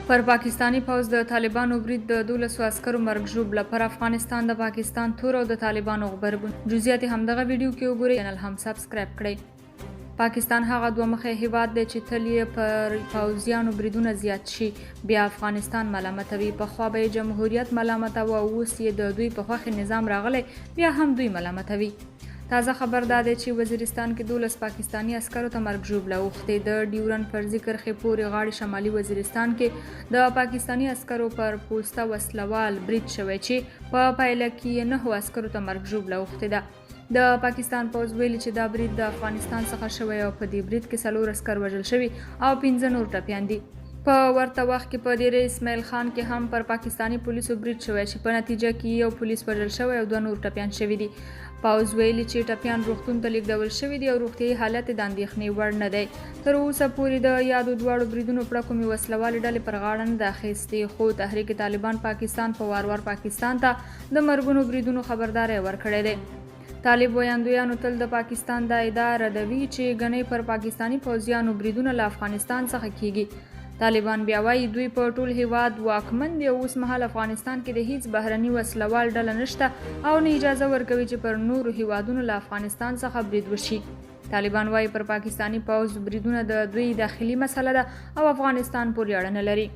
پر پاکستانی پوځ د طالبانو برید د 12 عسکرو مرګ ژوبله پر افغانستان د پاکستان تور او د طالبانو غبرګون جزئیات همدغه ویډیو کې وګورئ. چینل هم سبسکرایب کړئ. پاکستان هغه دوه مخی هیواد دی چې تل یې پر پوځیانو بریدونه زیات شي بیا افغانستان ملامتوي. پخوا به یې جمهوریت ملامتوه او اوس یې د دوی په خوښې نظام راغلی بیا هم دوی ملامتوي. تازه خبر دا دی چې وزیرستان کې 12 پاکستانی عسکرو ته مرګ ژوبله اوښتې. د ډیورن فرضي کرښې پورې غاړې شمالي وزیرستان کې د پاکستانی عسکرو پر پوسته وسلوال برید شوی چې په پایله کې 9 عسکرو ته مرګ ژوبله اوښتې ده. د پاکستان پوځ ویلي چې دا برید د افغانستان څخه شوی او په دې برید کې 4 عسکر وژل شوي او 15 نور ټپیان دي. په ورته وخت کې په ډیره اسماعیل خان کې هم پر پاکستانی پولیسو برید شوی چې په نتیجه کې یو پولیس وژل شوی او 2 نور ټپیان شوي دي. پوځ ویلي چې ټپیان روغتون ته لیږدول شوي دي او روغتیایي حالت د اندېښنې وړ نه دی. تر اوسه پورې د یادو دواړو بریدونو پړه کومې وسلوالې ډلې پر غاړه نه ده اخیستې، خو تحریک طالبان پاکستان په وار پاکستان ته د مرګونو بریدونو خبرداری ورکړی دی. طالب ویاندویانو تل د پاکستان دا ادعا ردوي چې ګنې پر پاکستانی پوځیانو بریدونه له افغانستان څخه کیږي. طالبان بیا وایي دوی په ټول هیواد واکمن دي او اوس مهال افغانستان کې د هیڅ بهرني وسلوال ډله نشته او نه اجازه ورکوي چې پر نورو هیوادونو له افغانستان څخه برید وشي. طالبان وایي پر پاکستانی پوځ بریدونه د دوی داخلي مسله ده او افغانستان پورې اړه نه لري.